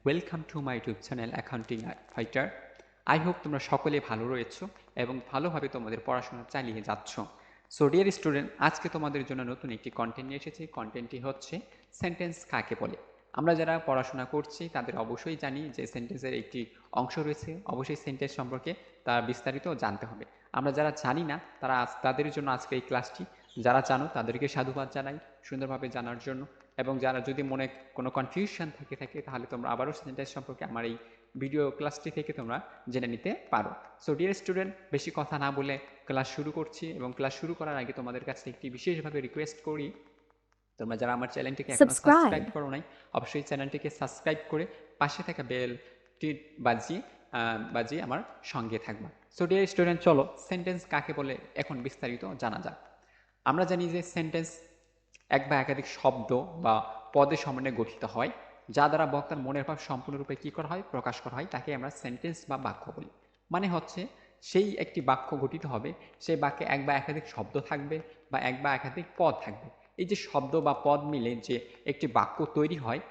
Welcome to my YouTube channel accounting fighter. I hope তোমরা সকলে ভালো রয়েছো এবং ভালোভাবে তোমাদের পড়াশোনা চালিয়ে যাচ্ছ। সো ডিয়ার স্টুডেন্ট, আজকে তোমাদের জন্য নতুন একটি কন্টেন্ট নিয়ে এসেছি। কন্টেন্টটি হচ্ছে সেন্টেন্স কাকে বলে। আমরা যারা পড়াশোনা করছি তাদের অবশ্যই জানি যে সেন্টেন্সের একটি অংশ রয়েছে, অবশ্যই সেন্টেন্স সম্পর্কে তার বিস্তারিত জানতে হবে। আমরা যারা জানি না তাদের জন্য আজকে এই ক্লাসটি। যারা জানো তাদেরকে সাধুবাদ জানাই সুন্দরভাবে জানার জন্য, এবং যারা যদি মনে কোনো কনফিউশন থাকে তাহলে তোমরা আবারও সেন্টেন্স সম্পর্কে আমার এই ভিডিও ক্লাসটি থেকে তোমরা জেনে নিতে পারো। সো ডিয়ার স্টুডেন্ট, বেশি কথা না বলে ক্লাস শুরু করছি, এবং ক্লাস শুরু করার আগে তোমাদের কাছে একটি বিশেষভাবে রিকোয়েস্ট করি, তোমরা যারা আমার চ্যানেলটিকে এখনো সাবস্ক্রাইব করো নাই অবশ্যই চ্যানেলটিকে সাবস্ক্রাইব করে পাশে থাকা বেলটি বাজিয়ে আমার সঙ্গে থাকবা। সো ডিয়ার স্টুডেন্ট, চলো সেন্টেন্স কাকে বলে এখন বিস্তারিত জানা যাক। আমরা জানি যে সেন্টেন্স এক বা একাধিক শব্দ বা পদের সমন্বয়ে গঠিত হয়, যা দ্বারা বক্তার মনের ভাব সম্পূর্ণরূপে কী করা হয়, প্রকাশ করা হয়, তাকে আমরা সেন্টেন্স বা বাক্য বলি। মানে হচ্ছে সেই একটি বাক্য গঠিত হবে, সেই বাক্যে এক বা একাধিক শব্দ থাকবে বা এক বা একাধিক পদ থাকবে। এই যে শব্দ বা পদ মিলে যে একটি বাক্য তৈরি হয়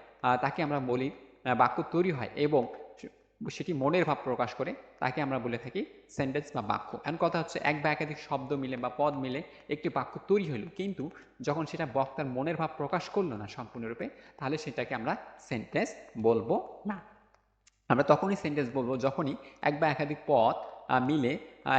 তাকে আমরা বলি বাক্য তৈরি হয়, এবং সেটি মনের ভাব প্রকাশ করে তাকে আমরা বলে থাকি সেন্টেন্স বা বাক্য। এমন কথা হচ্ছে এক বা একাধিক শব্দ মিলে বা পদ মিলে একটি বাক্য তৈরি হলো, কিন্তু যখন সেটা বক্তার মনের ভাব প্রকাশ করলো না সম্পূর্ণরূপে, তাহলে সেটাকে আমরা সেন্টেন্স বলবো না। আমরা তখনই সেন্টেন্স বলবো যখনই এক বা একাধিক পদ মিলে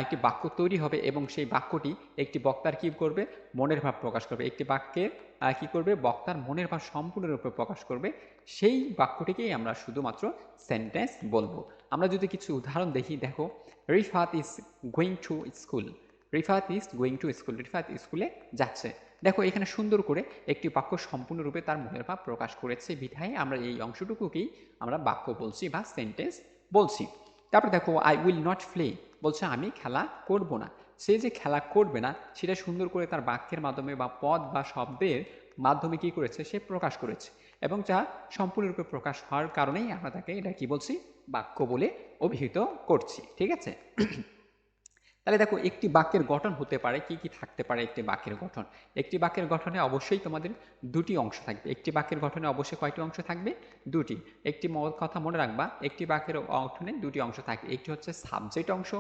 একটি বাক্য তৈরি হবে, এবং সেই বাক্যটি একটি বক্তার কী করবে, মনের ভাব প্রকাশ করবে। একটি বাক্যের কী করবে, বক্তার মনের ভাব সম্পূর্ণরূপে প্রকাশ করবে, সেই বাক্যটিকেই আমরা শুধুমাত্র সেন্টেন্স বলবো। আমরা যদি কিছু উদাহরণ দেখি, দেখো, Rifat is going to school. Rifat is going to school, Rifat স্কুলে যাচ্ছে। দেখো এখানে সুন্দর করে একটি বাক্য সম্পূর্ণরূপে তার মনের ভাব প্রকাশ করেছে, বিধায় আমরা এই অংশটুকুকেই আমরা বাক্য বলছি বা সেন্টেন্স বলছি। তারপর দেখো, আই উইল নট প্লে, বলছে আমি খেলা করব না। সে যে খেলা করবে না সেটা সুন্দর করে তার বাক্যের মাধ্যমে বা পদ বা শব্দের মাধ্যমে কি করেছে, সে প্রকাশ করেছে, এবং যা সম্পূর্ণরূপে প্রকাশ হওয়ার কারণেই আমরা তাকে এটা কি বলছি, বাক্য বলে অভিহিত করছি। ঠিক আছে? তাহলে দেখো একটি বাক্যের গঠন হতে পারে কি কি থাকতে পারে। একটি বাক্যের গঠন, একটি বাক্যের গঠনে অবশ্যই তোমাদের দুটি অংশ থাকবে। একটি বাক্যের গঠনে অবশ্যই কয়টি অংশ থাকবে? দুটি। একটি কথা মনে রাখবা, একটি বাক্যের গঠনে দুটি অংশ থাকে। একটি হচ্ছে সাবজেক্ট অংশ,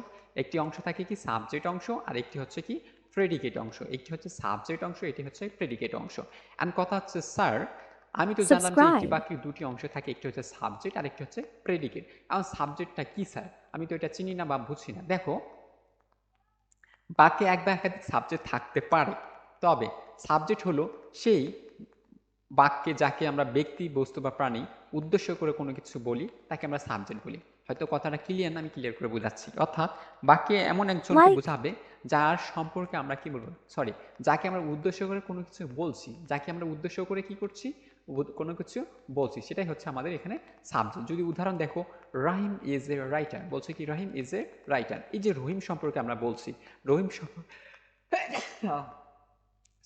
একটি অংশ থাকে কি সাবজেক্ট অংশ, আর একটি হচ্ছে কি প্রেডিকেট অংশ। একটি হচ্ছে সাবজেক্ট অংশ, এটি হচ্ছে প্রেডিকেট অংশ। এন্ড কথা হচ্ছে, স্যার আমি তো জানলাম যে একটি বাক্যের দুটি অংশ থাকে, একটি হচ্ছে সাবজেক্ট আর একটি হচ্ছে প্রেডিকেট। এখন সাবজেক্টটা কি স্যার, আমি তো এটা চিনি না বা বুঝি না। দেখো, বাক্যে এক বা একাধিক সাবজেক্ট থাকতে পারে, তবে সাবজেক্ট হলো সেই বাক্যে যাকে আমরা ব্যক্তি, বস্তু বা প্রাণী উদ্দেশ্য করে কোনো কিছু বলি তাকে আমরা সাবজেক্ট বলি। হয়তো কথাটা ক্লিয়ার না, আমি ক্লিয়ার করে বোঝাচ্ছি। অর্থাৎ বাক্যে এমন একজনকে বোঝাবে যার সম্পর্কে আমরা কি বলবো, যাকে আমরা উদ্দেশ্য করে কোনো কিছু বলছি, যাকে আমরা উদ্দেশ্য করে কি করছি, কোনো কিছু বলছি, সেটাই হচ্ছে আমাদের এখানে সাবজেক্ট। যদি উদাহরণ দেখো, রাহিম ইজ এ রাইটার, বলছে কি রাহিম ইজ এ রাইটার। এই যে রহিম সম্পর্কে আমরা বলছি, রহিম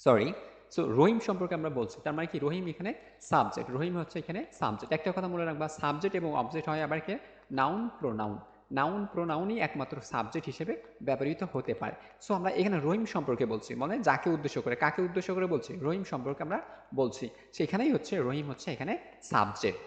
সরি সো রহিম সম্পর্কে আমরা বলছি, তার মানে কি রহিম এখানে সাবজেক্ট, রহিম হচ্ছে এখানে সাবজেক্ট। একটা কথা মনে রাখবা, সাবজেক্ট এবং অবজেক্ট হয় আবার কি নাউন প্রোনাউন। নাউন প্রোনাউনই একমাত্র সাবজেক্ট হিসেবে ব্যবহৃত হতে পারে। সো আমরা এখানে রহিম সম্পর্কে বলছি, মানে যাকে উদ্দেশ্য করে, কাকে উদ্দেশ্য করে বলছি, রহিম সম্পর্কে আমরা বলছি, সেখানেই হচ্ছে রহিম হচ্ছে এখানে সাবজেক্ট।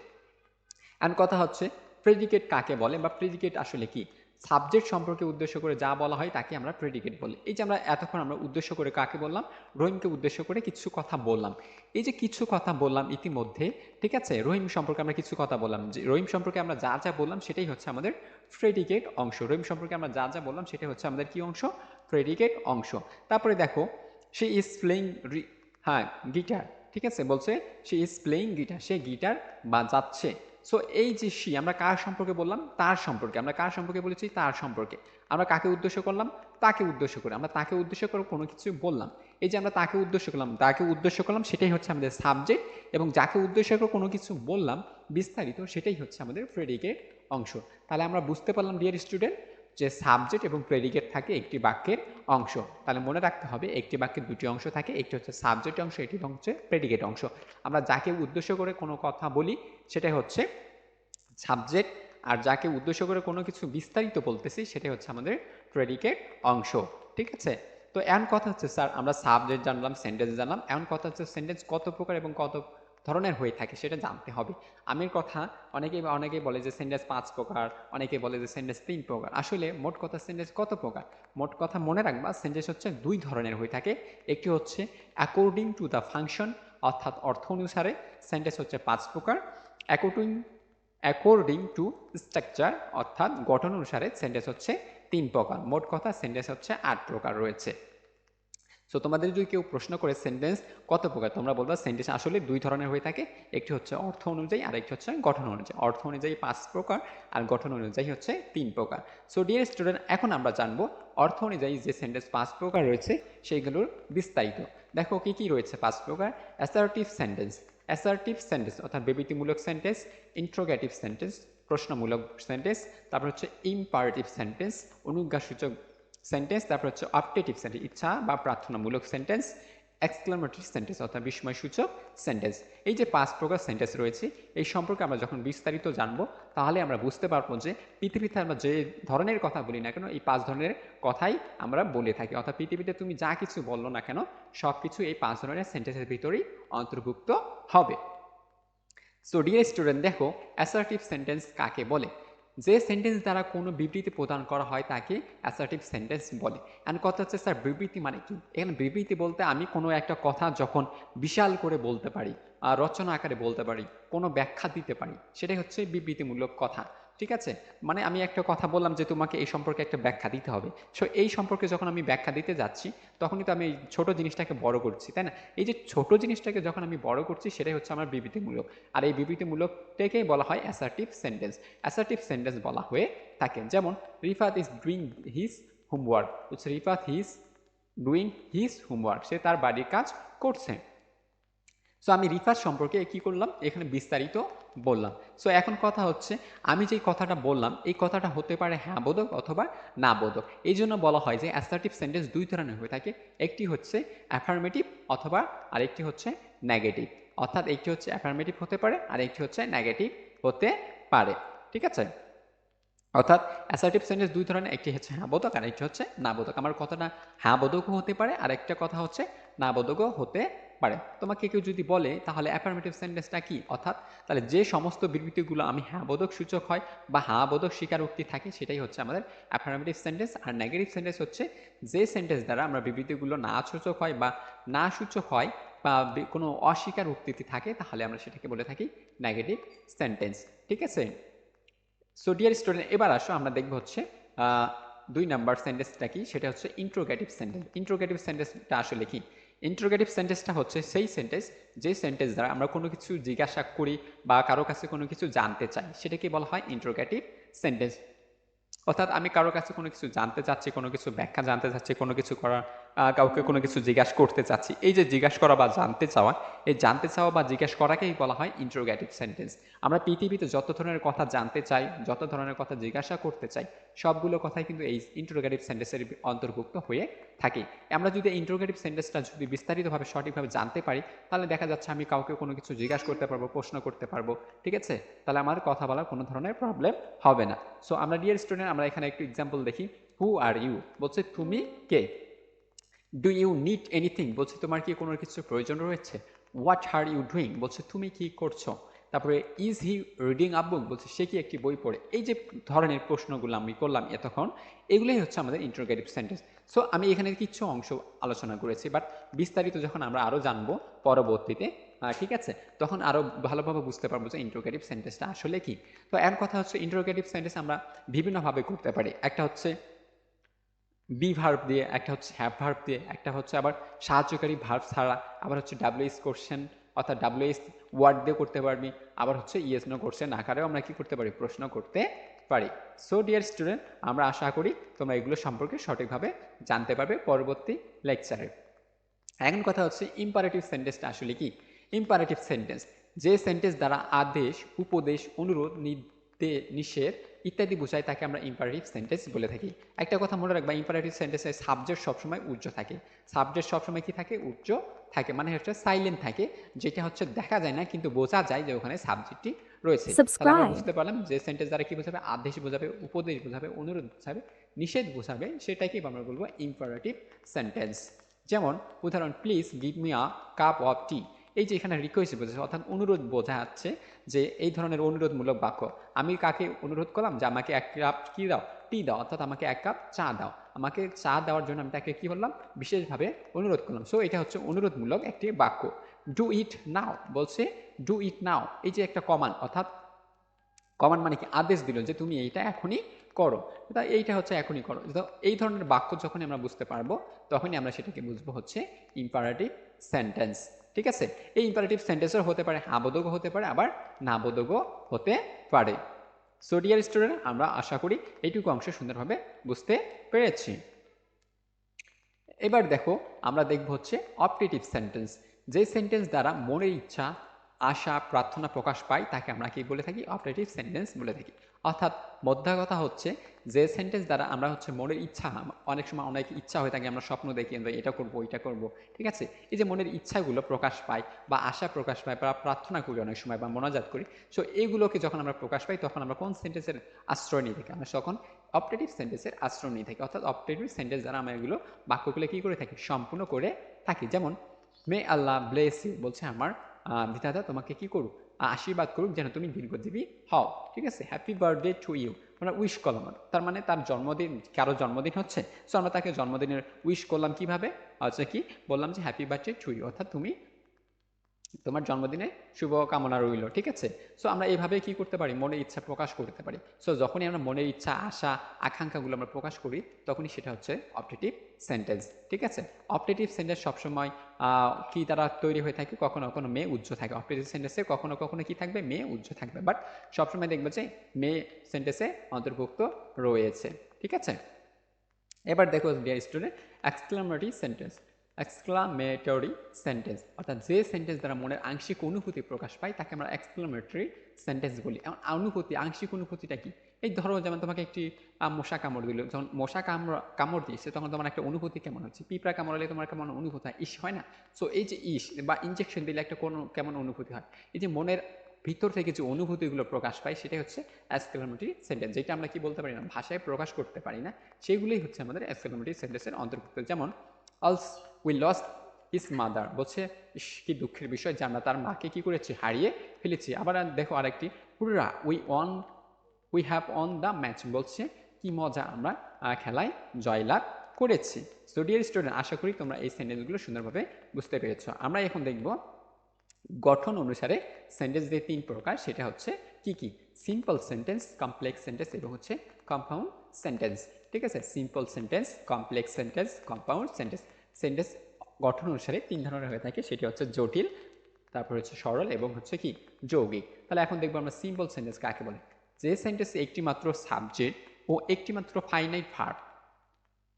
এন্ড কথা হচ্ছে প্রেডিকেট কাকে বলে বা প্রেডিকেট আসলে কি। সাবজেক্ট সম্পর্কে উদ্দেশ্য করে যা বলা হয় তাকে আমরা প্রেডিকেট বলি। এই যে আমরা এতক্ষণ আমরা উদ্দেশ্য করে কাকে বললাম, রহিমকে উদ্দেশ্য করে কিছু কথা বললাম। এই যে কিছু কথা বললাম ইতিমধ্যে, ঠিক আছে, রহিম সম্পর্কে আমরা কিছু কথা বললাম, যে রহিম সম্পর্কে আমরা যা যা বললাম সেটাই হচ্ছে আমাদের প্রেডিকেট অংশ। রহিম সম্পর্কে আমরা যা যা বললাম সেটাই হচ্ছে আমাদের কি অংশ, প্রেডিকেট অংশ। তারপরে দেখো, সে ইজ প্লেইং গিটার, ঠিক আছে, বলছে সে ইজ প্লেইং গিটার, সে গিটার বাজাচ্ছে। সো এই যে সি, আমরা কার সম্পর্কে বললাম, তার সম্পর্কে। আমরা কার সম্পর্কে বলেছি, তার সম্পর্কে। আমরা কাকে উদ্দেশ্য করলাম, তাকে উদ্দেশ্য করে। আমরা তাকে উদ্দেশ্য করে কোনো কিছু বললাম। এই যে আমরা তাকে উদ্দেশ্য করলাম সেটাই হচ্ছে আমাদের সাবজেক্ট, এবং যাকে উদ্দেশ্য করে কোনো কিছু বললাম বিস্তারিত, সেটাই হচ্ছে আমাদের প্রেডিকেট অংশ। তাহলে আমরা বুঝতে পারলাম ডিয়ার স্টুডেন্ট যে সাবজেক্ট এবং প্রেডিকেট থাকে একটি বাক্যের অংশ। তাহলে মনে রাখতে হবে একটি বাক্যের দুটি অংশ থাকে, একটি হচ্ছে সাবজেক্ট অংশ, এটি হচ্ছে প্রেডিকেট অংশ। আমরা যাকে উদ্দেশ্য করে কোনো কথা বলি সেটাই হচ্ছে সাবজেক্ট, আর যাকে উদ্দেশ্য করে কোনো কিছু বিস্তারিত বলতেছি সেটাই হচ্ছে আমাদের প্রেডিকেট অংশ। ঠিক আছে? তো এমন কথা হচ্ছে, স্যার আমরা সাবজেক্ট জানলাম, সেন্টেন্স জানলাম, এমন কথা হচ্ছে সেন্টেন্স কত প্রকার এবং ধরনের হয়ে থাকে সেটা জানতে হবে। আমির কথা অনেকেই বলে যে সেন্টেন্স 5 প্রকার, অনেকে বলে যে সেন্টেন্স 3 প্রকার। আসলে মোট কথা সেন্টেন্স কত প্রকার? মোট কথা মনে রাখবা সেন্টেন্স হচ্ছে 2 ধরনের হয়ে থাকে। একটি হচ্ছে অ্যাকর্ডিং টু দ্য ফাংশন, অর্থাৎ অর্থ অনুসারে সেন্টেন্স হচ্ছে 5 প্রকার। অ্যাকর্ডিং টু স্ট্রাকচার, অর্থাৎ গঠন অনুসারে সেন্টেন্স হচ্ছে 3 প্রকার। মোট কথা সেন্টেন্স হচ্ছে 8 প্রকার রয়েছে। সো তোমাদের যদি কেউ প্রশ্ন করে সেন্টেন্স কত প্রকার, তোমরা বলবা সেন্টেন্স আসলে 2 ধরনের হয়ে থাকে। একটি হচ্ছে অর্থ অনুযায়ী আর একটি হচ্ছে গঠন অনুযায়ী। অর্থ অনুযায়ী 5 প্রকার আর গঠন অনুযায়ী হচ্ছে 3 প্রকার। সো ডিয়ার স্টুডেন্ট, এখন আমরা জানবো অর্থ অনুযায়ী যে সেন্টেন্স 5 প্রকার রয়েছে সেইগুলোর বিস্তারিত। দেখো কি কি রয়েছে 5 প্রকার। অ্যাসার্টিভ সেন্টেন্স, অর্থাৎ বিবৃতিমূলক সেন্টেন্স, ইন্ট্রোগেটিভ সেন্টেন্স, প্রশ্নমূলক সেন্টেন্স, তারপর হচ্ছে ইম্পারেটিভ সেন্টেন্স, অনুজ্ঞাসূচক সেন্টেন্স, তারপর হচ্ছে অপটেটিভ সেন্টেন্স, ইচ্ছা বা প্রার্থনামূলক সেন্টেন্স, এক্সক্লামেটরি সেন্টেন্স অর্থাৎ বিস্ময়সূচক সেন্টেন্স। এই যে 5 প্রকার সেন্টেন্স রয়েছে এই সম্পর্কে আমরা যখন বিস্তারিত জানবো তাহলে আমরা বুঝতে পারবো যে পৃথিবীতে আমরা যে ধরনের কথা বলি না কেন এই 5 ধরনের কথাই আমরা বলে থাকি। অর্থাৎ পৃথিবীতে তুমি যা কিছু বললো না কেন সব কিছু এই 5 ধরনের সেন্টেন্সের ভিতরেই অন্তর্ভুক্ত হবে। সো ডিয়ার স্টুডেন্ট, দেখো অ্যাসার্টিভ সেন্টেন্স কাকে বলে? যে সেন্টেন্স দ্বারা কোনো বিবৃতি প্রদান করা হয় তাকে অ্যাসার্টিভ সেন্টেন্স বলে। এন্ড কথা হচ্ছে স্যার বিবৃতি মানে কি? এখানে বিবৃতি বলতে আমি কোনো একটা কথা যখন বিশাল করে বলতে পারি, রচনা আকারে বলতে পারি, কোনো ব্যাখ্যা দিতে পারি, সেটাই হচ্ছে বিবৃতিমূলক কথা। ঠিক আছে, মানে আমি একটা কথা বললাম যে তোমাকে এই সম্পর্কে একটা ব্যাখ্যা দিতে হবে। সো এই সম্পর্কে যখন আমি ব্যাখ্যা দিতে যাচ্ছি তখনই তো আমি এই ছোট জিনিসটাকে বড় করছি, তাই না? এই যে ছোট জিনিসটাকে যখন আমি বড় করছি সেটাই হচ্ছে আমার বিবৃতিমূলক। আর এই বিবৃতিমূলকটাকেই বলা হয় অ্যাসার্টিভ সেন্টেন্স। অ্যাসার্টিভ সেন্টেন্স বলা হয়ে থাকে। যেমন Rifat is doing his homework, হচ্ছে Rifat his doing his homework, সে তার বাড়ির কাজ করছে। সো আমি রিফাত সম্পর্কে কি করলাম, এখানে বিস্তারিত বললাম। সো এখন কথা হচ্ছে আমি যে কথাটা বললাম এই কথাটা হতে পারে হ্যাঁ বোধক অথবা না বোধক। এই জন্য বলা হয় যে অ্যাসার্টিভ সেন্টেন্স 2 ধরনের হয়ে থাকে। একটি হচ্ছে অ্যাফার্মেটিভ অথবা আরেকটি হচ্ছে নেগেটিভ। অর্থাৎ একটি হচ্ছে অ্যাফার্মেটিভ হতে পারে আর একটি হচ্ছে নেগেটিভ হতে পারে। ঠিক আছে, অর্থাৎ অ্যাসার্টিভ সেন্টেন্স 2 ধরনের, একটি হচ্ছে হ্যাঁ বোধক আর একটি হচ্ছে না বোধক। আমার কথাটা হ্যাঁ বোধকও হতে পারে আর একটা কথা হচ্ছে না বোধকও হতে পারে। তোমাকে কেউ যদি বলে তাহলে অ্যাফার্মেটিভ সেন্টেন্সটা কি, অর্থাৎ তাহলে যে সমস্ত বিবৃতিগুলো আমি হ্যাঁ বোধক সূচক হয় বা হ্যাঁ বোধক স্বীকারোক্তি থাকে সেটাই হচ্ছে আমাদের অ্যাফার্মেটিভ সেন্টেন্স। আর নেগেটিভ সেন্টেন্স হচ্ছে যে সেন্টেন্স দ্বারা আমরা বিবৃতিগুলো না সূচক হয় বা না সূচক হয় বা কোনো অস্বীকার উক্তিটি থাকে তাহলে আমরা সেটাকে বলে থাকি নেগেটিভ সেন্টেন্স। ঠিক আছে, সো ডিয়ার স্টুডেন্ট, এবার আসো আমরা দেখব হচ্ছে 2 নাম্বার সেন্টেন্সটা কি, সেটা হচ্ছে ইন্ট্রোগেটিভ সেন্টেন্স। ইন্ট্রোগেটিভ সেন্টেন্সটা আসলে কি? ইন্ট্রোগেটিভ সেন্টেন্সটা হচ্ছে সেই সেন্টেন্স যে সেন্টেন্স দ্বারা আমরা কোনো কিছু জিজ্ঞাসা করি বা কারো কাছে কোনো কিছু জানতে চাই সেটাকে বলা হয় ইন্ট্রোগেটিভ সেন্টেন্স। অর্থাৎ আমি কারোর কাছে কোনো কিছু জানতে চাচ্ছি, কোনো কিছু ব্যাখ্যা জানতে চাচ্ছি, কোনো কিছু করা কাউকে কোনো কিছু জিজ্ঞাসা করতে চাচ্ছি। এই যে জিজ্ঞাসা করা বা জানতে চাওয়া, এই জানতে চাওয়া বা জিজ্ঞাসা করাকেই বলা হয় ইন্ট্রোগেটিভ সেন্টেন্স। আমরা পৃথিবীতে যত ধরনের কথা জানতে চাই, যত ধরনের কথা জিজ্ঞাসা করতে চাই, সবগুলো কথাই কিন্তু এই ইন্ট্রোগেটিভ সেন্টেন্সের অন্তর্ভুক্ত হয়ে থাকে। আমরা যদি ইন্ট্রোগেটিভ সেন্টেন্সটা যদি বিস্তারিতভাবে সঠিকভাবে জানতে পারি তাহলে দেখা যাচ্ছে আমি কাউকে কোনো কিছু জিজ্ঞাসা করতে পারবো, প্রশ্ন করতে পারবো। ঠিক আছে, তাহলে আমার কথা বলার কোনো ধরনের প্রবলেম হবে না। সো আমরা ডিয়ার স্টুডেন্ট আমরা এখানে একটু এক্সাম্পল দেখি। হু আর ইউ বলছে তুমি কে। ডু ইউ নিড এনিথিং বলছে তোমার কি কোনো কিছু প্রয়োজন রয়েছে। হোয়াট আর ইউ ডুইং বলছে তুমি কি করছো। তারপরে ইজ হি রিডিং আ বুক বলছে সে কি একটি বই পড়ে। এই যে ধরনের প্রশ্নগুলো আমি করলাম এতক্ষণ এগুলোই হচ্ছে আমাদের ইন্টারোগেটিভ সেন্টেন্স। সো আমি এখানে কিছু অংশ আলোচনা করেছি, বাট বিস্তারিত যখন আমরা আরও জানবো পরবর্তীতে, ঠিক আছে, তখন আরও ভালোভাবে বুঝতে পারবো যে ইন্টারোগেটিভ সেন্টেন্সটা আসলে কি। তো এর কথা হচ্ছে ইন্টারোগেটিভ সেন্টেন্স আমরা বিভিন্নভাবে করতে পারি। একটা হচ্ছে বি ভার্ব দিয়ে, একটা হচ্ছে হ্যাভ ভার্ব দিয়ে, একটা হচ্ছে আবার সাহায্যকারী ভার্ব ছাড়া, আবার হচ্ছে ডাব্লিউএস কোশ্চেন অর্থাৎ ডাব্লিউএস ওয়ার্ড দিয়ে করতে পারবি, আবার হচ্ছে ইয়েস নো কোশ্চেন আকারেও আমরা কি করতে পারি, প্রশ্ন করতে পারি। সো ডিয়ার স্টুডেন্ট, আমরা আশা করি তোমরা এগুলো সম্পর্কে সঠিকভাবে জানতে পারবে পরবর্তী লেকচারে। এখন কথা হচ্ছে ইম্পারেটিভ সেন্টেন্সটা আসলে কি। ইম্পারেটিভ সেন্টেন্স যে সেন্টেন্স দ্বারা আদেশ, উপদেশ, অনুরোধ, নিষেধ ইত্যাদি বোঝায় তাকে আমরা ইম্পারেটিভ সেন্টেন্স বলে থাকি। একটা কথা মনে রাখবা, ইম্পারেটিভ সেন্টেন্সের সাবজেক্ট সবসময় উচ্চ থাকে। সাবজেক্ট সবসময় কি থাকে, উচ্চ থাকে, মানে হচ্ছে সাইলেন্ট থাকে, যেটা হচ্ছে দেখা যায় না কিন্তু বোঝা যায় যে ওখানে সাবজেক্টটি রয়েছে। তাহলে আমরা বুঝতে পারলাম যে সেন্টেন্স দ্বারা কি বোঝাবে, আদেশ বোঝাবে, উপদেশ বোঝাবে, অনুরোধ বোঝাবে, নিষেধ বোঝাবে, সেটাকে আমরা বলবো ইম্পারেটিভ সেন্টেন্স। যেমন উদাহরণ, please give me a cup of tea. এই যে এখানে রিকোয়েস্ট বোঝাচ্ছে অর্থাৎ অনুরোধ বোঝাচ্ছে যে এই ধরনের অনুরোধমূলক বাক্য। আমি কাকে অনুরোধ করলাম যে আমাকে 1 কাপ কি দাও, টি দাও, অর্থাৎ আমাকে 1 কাপ চা দাও। আমাকে চা দেওয়ার জন্য আমি তাকে কি বললাম, বিশেষভাবে অনুরোধ করলাম। সো এটা হচ্ছে অনুরোধমূলক একটি বাক্য। ডু ইট নাও বলছে, ডু ইট নাও, এই যে একটা কমান্ড, অর্থাৎ কমান্ড মানে কি, আদেশ দিল যে তুমি এইটা এখনই করো, এইটা হচ্ছে এখনই করো। তো এই ধরনের বাক্য যখন আমরা বুঝতে পারবো তখনই আমরা সেটাকে বুঝবো হচ্ছে ইম্পারেটিভ সেন্টেন্স। ঠিক আছে, এই ইম্পারেটিভ সেন্টেন্সের হতে পারে হ্যাঁবোধকও হতে পারে, আবার নাবোধকও হতে পারে। সো ডিয়ার স্টুডেন্ট, আমরা আশা করি এইটুকু অংশ সুন্দরভাবে বুঝতে পেরেছি। এবার দেখো আমরা দেখব হচ্ছে অপটেটিভ সেন্টেন্স। যে সেন্টেন্স দ্বারা মনের ইচ্ছা, আশা, প্রার্থনা প্রকাশ পায় তাকে আমরা কি বলে থাকি, অপটেটিভ সেন্টেন্স বলে থাকি। অর্থাৎ মোদ্দা কথা হচ্ছে যে সেন্টেন্স দ্বারা আমরা হচ্ছে মনের ইচ্ছা, অনেক সময় অনেক ইচ্ছা হয়ে থাকে, আমরা স্বপ্ন দেখি আমরা এটা করব ওইটা করব, ঠিক আছে, এই যে মনের ইচ্ছাগুলো প্রকাশ পায় বা আশা প্রকাশ পায় বা প্রার্থনা করি অনেক সময় বা মোনাজাত করি, সো এইগুলোকে যখন আমরা প্রকাশ পাই তখন আমরা কোন সেন্টেন্সের আশ্রয় নিয়ে থাকি, আমরা তখন অপটেটিভ সেন্টেন্সের আশ্রয় নিয়ে থাকি। অর্থাৎ অপটেটিভ সেন্টেন্স দ্বারা আমরা এগুলো বাক্যগুলো কি করে থাকি, সম্পূর্ণ করে থাকি। যেমন মে আল্লাহ ব্লেস ইউ বলছে আমার বিধাতা তোমাকে কি করুক, আশীর্বাদ করুক যেন তুমি দীর্ঘজীবী হও। ঠিক আছে, হ্যাপি বার্থডে টু ইউ, আমরা উইশ করলাম, তার মানে তার জন্মদিন, কারো জন্মদিন হচ্ছে, সো আমরা তাকে জন্মদিনের উইশ করলাম কিভাবে, হচ্ছে কি বললাম যে হ্যাপি বার্থডে টু ইউ, অর্থাৎ তুমি তোমার জন্মদিনে শুভ কামনা রইল। ঠিক আছে, সো আমরা এইভাবে কি করতে পারি, মনের ইচ্ছা প্রকাশ করতে পারি। সো যখনই আমরা মনের ইচ্ছা, আশা, আকাঙ্ক্ষাগুলো আমরা প্রকাশ করি তখনই সেটা হচ্ছে অপটেটিভ সেন্টেন্স। ঠিক আছে, অপটেটিভ সেন্টেন্স সবসময় কি দ্বারা তৈরি হয়ে থাকে, কখনো কখনো মে উজ্জ থাকে। অপটেটিভ সেন্টেন্সে কখনো কখনো কি থাকবে, মে উজ্জ থাকবে, বাট সবসময় দেখবে যে মে সেন্টেন্সে অন্তর্ভুক্ত রয়েছে। ঠিক আছে, এবার দেখো dear student, exclamatory sentence. Exclamatory sentence অর্থাৎ যে সেন্টেন্স দ্বারা মনের আংশিক অনুভূতি প্রকাশ পায় তাকে আমরা এক্সক্লামেটরি সেন্টেন্স বলি। অনুভূতি, আংশিক অনুভূতিটা কি, এই ধরো যেমন তোমাকে একটি মশা কামড় দিল, যখন মশা কামড় দিয়েছে তখন তোমার একটা অনুভূতি কেমন হচ্ছে, পিঁপড়া কামড়ালে তোমার কেমন অনুভূতি হয়, ইস হয় না। সো এই যে ইস বা ইনজেকশন দিলে একটা কোনো কেমন অনুভূতি হয়, এই যে মনের ভিতর থেকে যে অনুভূতিগুলো প্রকাশ পায় সেটাই হচ্ছে এক্সক্লামেটরি সেন্টেন্স। যেটা আমরা কি বলতে পারি না, ভাষায় প্রকাশ করতে পারি না, সেগুলোই হচ্ছে আমাদের এক্সক্লামেটরি সেন্টেন্সের অন্তর্ভুক্ত। যেমন অলস উই লস্ট হিজ মাদার বলছে কি দুঃখের বিষয় যে আমরা তার মাকে কি করেছি, হারিয়ে ফেলেছি। আবার দেখো আরেকটি, হুররা we have on the match বলছে কি মজা, আমরা খেলায় জয়লাভ করেছি। সো ডিয়ার স্টুডেন্ট, আশা করি তোমরা এই সেন্টেন্সগুলো সুন্দরভাবে বুঝতে পেরেছ। আমরা এখন দেখব গঠন অনুসারে সেন্টেন্স যে 3 প্রকার, সেটা হচ্ছে কি কি, সিম্পল সেন্টেন্স, কমপ্লেক্স সেন্টেন্স এবং হচ্ছে কম্পাউন্ড সেন্টেন্স। ঠিক আছে, simple sentence, complex sentence, compound sentence. Sentence গঠন অনুসারে 3 ধরনের হয়ে থাকে, সেটি হচ্ছে জটিল, তারপর হচ্ছে সরল এবং হচ্ছে কি যৌগিক। তাহলে এখন দেখবো আমরা সিম্পল সেন্টেন্স কাকে বলে। যে সেন্টেন্সে একটি মাত্র সাবজেক্ট ও একটি মাত্র ফাইনাইট ভার্ব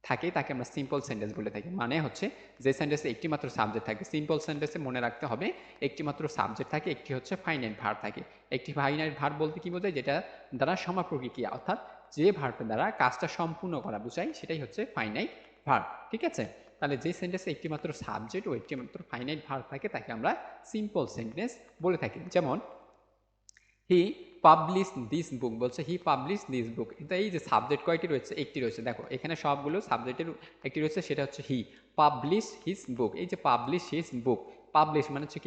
থাকে তাকে আমরা সিম্পল সেন্টেন্স বলে থাকি। মানে হচ্ছে যে সেন্টেন্সে একটি মাত্র সাবজেক্ট থাকে, সিম্পল সেন্টেন্সে মনে রাখতে হবে একটি মাত্র সাবজেক্ট থাকে, একটি হচ্ছে ফাইনাইট ভার্ব থাকে। একটি ফাইনাইট ভার্ব বলতে কি বোঝায়, যেটা দ্বারা সমাপকী ক্রিয়া, অর্থাৎ যে ভার্বের দ্বারা কাজটা সম্পূর্ণ করা বোঝায় সেটাই হচ্ছে ফাইনাইট ভার্ব। ঠিক আছে, তাহলে যে সেন্টেন্সে একটি মাত্র সাবজেক্ট ও একটি মাত্র ফাইনাইট ভার্ব থাকে তাকে আমরা সিম্পল সেন্টেন্স বলে থাকি। যেমন হি পাবলিশ দিস বুক বলছে হি পাবলিশ দিস বুক, কিন্তু এই যে সাবজেক্ট কয়টি রয়েছে, একটি রয়েছে। দেখো এখানে সবগুলো সাবজেক্টের একটি রয়েছে, সেটা হচ্ছে হি পাবলিশ হিজ বুক। এই যে পাবলিশ হিজ বুক, পাবলিশ মানে হচ্ছে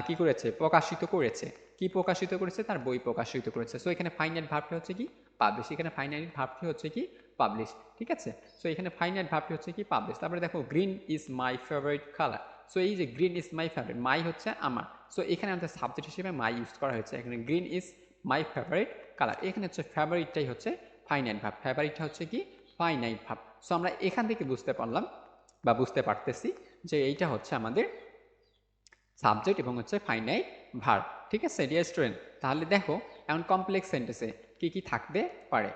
কি করেছে, প্রকাশিত করেছে। কি প্রকাশিত করেছে, তার বই প্রকাশিত করেছে। সো এখানে ফাইনাইট ভার্বটি হচ্ছে কি, পাবলিশ। এখানে ফাইনাইট ভার্বটি হচ্ছে কি, পাবলিশ। ঠিক আছে, সো এখানে ফাইনাইট ভার্বটি হচ্ছে কি, পাবলিশ। তারপরে দেখো green is my favourite colour. So এই যে গ্রিন ইজ মাই ফেভারিট, মাই হচ্ছে আমার, সো এখানে আমাদের সাবজেক্ট হিসেবে মাই ইউজ করা হয়েছে। এখানে green is my favourite colour, এখানে হচ্ছে ফেভারিটটাই হচ্ছে ফাইনাইট ভার্ব, ফেভারিটটা হচ্ছে কি ফাইনাইট ভার্ব। সো আমরা এখান থেকে বুঝতে পারলাম বা বুঝতে পারতেছি যে এইটা হচ্ছে আমাদের সাবজেক্ট এবং হচ্ছে ফাইনাইট ভার্ব। ঠিক আছে ডিয়ার স্টুডেন্ট, তাহলে দেখো এখন কমপ্লেক্স সেন্টেন্সে কি কি থাকতে পারে।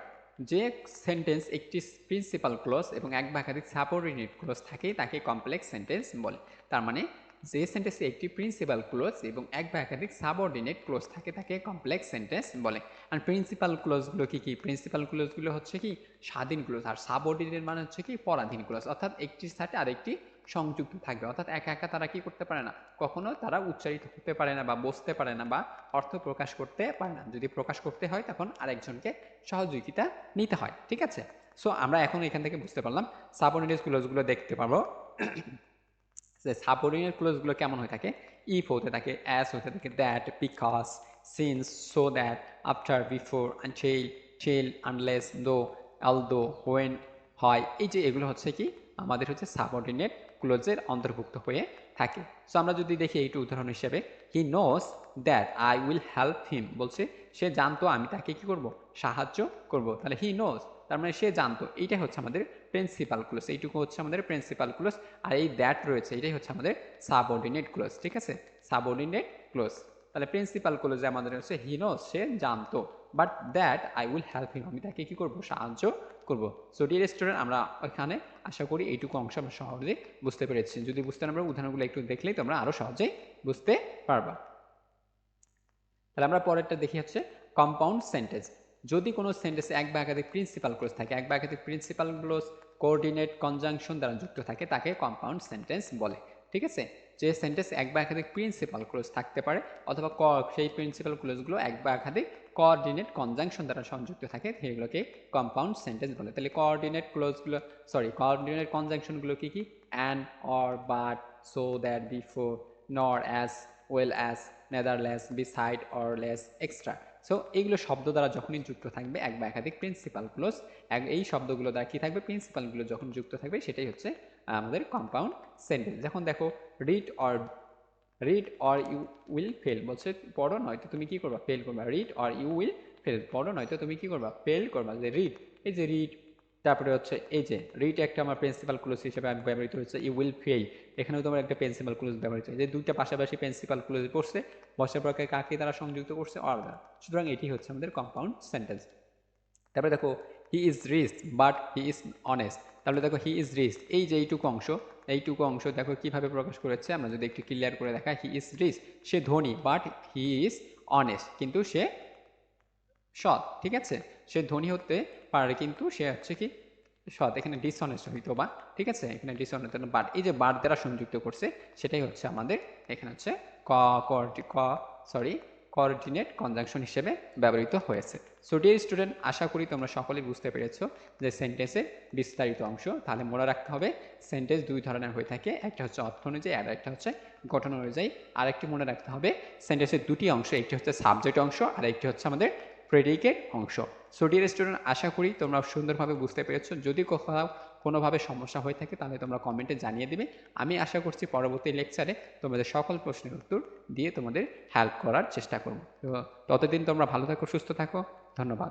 যে সেন্টেন্স একটি প্রিন্সিপাল ক্লজ এবং এক বা একাধিক সাবঅর্ডিনেট ক্লজ থাকে তাকে কমপ্লেক্স সেন্টেন্স বলে। তার মানে যে সেন্টেন্সে একটি প্রিন্সিপাল ক্লজ এবং এক বা একাধিক সাবঅর্ডিনেট ক্লজ থাকে তাকে কমপ্লেক্স সেন্টেন্স বলে। আর প্রিন্সিপাল ক্লজগুলো কি কি, প্রিন্সিপাল ক্লজগুলো হচ্ছে কি স্বাধীন ক্লজ, আর সাবঅর্ডিনেট মানে হচ্ছে কি পরাধীন ক্লজ, অর্থাৎ একটির সাথে আরেকটি সংযুক্ত থাকবে, অর্থাৎ একা একা তারা কি করতে পারে না, কখনো তারা উচ্চারিত হতে পারে না বা বসতে পারে না বা অর্থ প্রকাশ করতে পারে না। যদি প্রকাশ করতে হয় তখন আরেকজনকে সহযোগিতা নিতে হয়। ঠিক আছে, সো আমরা এখন এখান থেকে বুঝতে পারলাম সাবঅর্ডিনেট ক্লজগুলো দেখতে পাবো। যে সাবঅর্ডিনেট ক্লোজগুলো কেমন হয়ে থাকে, ইফ হতে থাকে, অ্যাজ হতে থাকে, that, because, since, so that, after, before, until, till, unless, দো, অলদো, হোয়েন হয়। এই যে এগুলো হচ্ছে কি আমাদের হচ্ছে সাবঅর্ডিনেট ক্লোজের অন্তর্ভুক্ত হয়ে থাকে। সো আমরা যদি দেখি একটু উদাহরণ হিসেবে, he knows that I will help him, বলছে সে জানতো আমি তাকে কি করব, সাহায্য করব। তাহলে হি নোস তার মানে সে জানতো, এইটাই হচ্ছে আমাদের প্রিন্সিপাল ক্লোজ, এইটুকু হচ্ছে আমাদের প্রিন্সিপাল ক্লোজ। আর এই দ্যাট রয়েছে এটাই হচ্ছে আমাদের সাবঅর্ডিনেট ক্লোজ, ঠিক আছে, সাবঅর্ডিনেট ক্লোজ। তাহলে প্রিন্সিপাল ক্লোজে আমাদের হচ্ছে হি নোস সে জানতো, but that I will help হিম আমি তাকে কি করব, সাহায্য করব। সো ডিয়ার স্টুডেন্ট, আমরা এখানে আশা করি এইটুকু অংশ আমরা সহজে বুঝতে পেরেছি। যদি বুঝতে না পারো উদাহরণগুলো একটু দেখলেই তোমরা আরো সহজেই বুঝতে পারবা। তাহলে আমরা পরেরটা দেখি হচ্ছে কম্পাউন্ড সেন্টেন্স। যদি কোনো সেন্টেন্সে এক বা একাধিক প্রিন্সিপাল ক্লোজ থাকে, এক বা একাধিক প্রিন্সিপাল ক্লোজ কোঅর্ডিনেট কনজাংশন দ্বারা যুক্ত থাকে তাকে কম্পাউন্ড সেন্টেন্স বলে, ঠিক আছে। যে সেন্টেন্স এক বা একাধিক প্রিন্সিপাল ক্লোজ থাকতে পারে অথবা সেই প্রিন্সিপাল ক্লোজগুলো এক বা একাধিক কোঅর্ডিনেট কনজাংশন দ্বারা সংযুক্ত থাকে সেগুলোকে কম্পাউন্ড সেন্টেন্স বলে। তাহলে কোঅর্ডিনেট ক্লোজগুলো কোঅর্ডিনেট কনজাংশনগুলো কি কি, and, or, but, so that, before, nor, as, well as, nevertheless, beside, or less, extra. So এইগুলো শব্দ দ্বারা যখনই যুক্ত থাকবে এক বা একাধিক প্রিন্সিপাল ক্লোজ, এই শব্দগুলো দ্বারা কি থাকবে, প্রিন্সিপালগুলো যখন যুক্ত থাকবে সেটাই হচ্ছে আমাদের কম্পাউন্ড সেন্টেন্স। যখন দেখো read or you will fail, বলছে পড়ো নয়তো তুমি কি করবা, ফেল করবা। Read or you will fail, পড়ো নয়তো তুমি কি করবা, ফেল করবা। যে রিড, এই যে রিড, তারপরে হচ্ছে এই যে রিড একটা আমার প্রিন্সিপাল ক্লোজ হিসেবে ব্যবহৃত হচ্ছে, ইউ উইল ফেল এখানেও তোমার একটা প্রিন্সিপাল ক্লোজ ব্যবহৃত হয়েছে, যে দুইটা পাশাপাশি প্রিন্সিপাল ক্লোজ পড়ছে, বর্ষা প্রকার কাকে দ্বারা সংযুক্ত করছে, অর দ্বারা। সুতরাং এটি হচ্ছে আমাদের কম্পাউন্ড সেন্টেন্স। তারপরে দেখো he is rich but he is honest. তাহলে দেখো হি ইজ রিচ, এই যে এইটুকু অংশ দেখো কিভাবে প্রকাশ করেছে, আমরা যদি একটু ক্লিয়ার করে দেখা, হি ইজ রিচ সে ধনী, বাট হি ইজ অনেস্ট কিন্তু সে সৎ, ঠিক আছে। সে ধনী হতে পারে কিন্তু সে হচ্ছে কি সৎ, এখানে ডিসঅনেস্ট হইতো বা, ঠিক আছে, এখানে ডিসঅনেস্ট বাট, এই যে বাট দ্বারা সংযুক্ত করছে সেটাই হচ্ছে আমাদের এখানে হচ্ছে কোঅর্ডিনেট কনজাংশন হিসেবে ব্যবহৃত হয়েছে। সো ডিয়ার স্টুডেন্ট, আশা করি তোমরা সকলেই বুঝতে পেরেছো যে সেন্টেন্সের বিস্তারিত অংশ। তাহলে মনে রাখতে হবে সেন্টেন্স দুই ধরনের হয়ে থাকে, একটা হচ্ছে অর্থ অনুযায়ী আর একটা হচ্ছে গঠন অনুযায়ী। আরেকটি মনে রাখতে হবে সেন্টেন্সের দুটি অংশ, একটি হচ্ছে সাবজেক্ট অংশ আর একটি হচ্ছে আমাদের প্রেডিকেট অংশ। সো ডিয়ার স্টুডেন্ট, আশা করি তোমরা সুন্দরভাবে বুঝতে পেরেছো। যদি কোনোভাবে সমস্যা হয়ে থাকে তাহলে তোমরা কমেন্টে জানিয়ে দিবে। আমি আশা করছি পরবর্তী লেকচারে তোমাদের সকল প্রশ্নের উত্তর দিয়ে তোমাদের হেল্প করার চেষ্টা করব। তো ততদিন তোমরা ভালো থাকো, সুস্থ থাকো, ধন্যবাদ।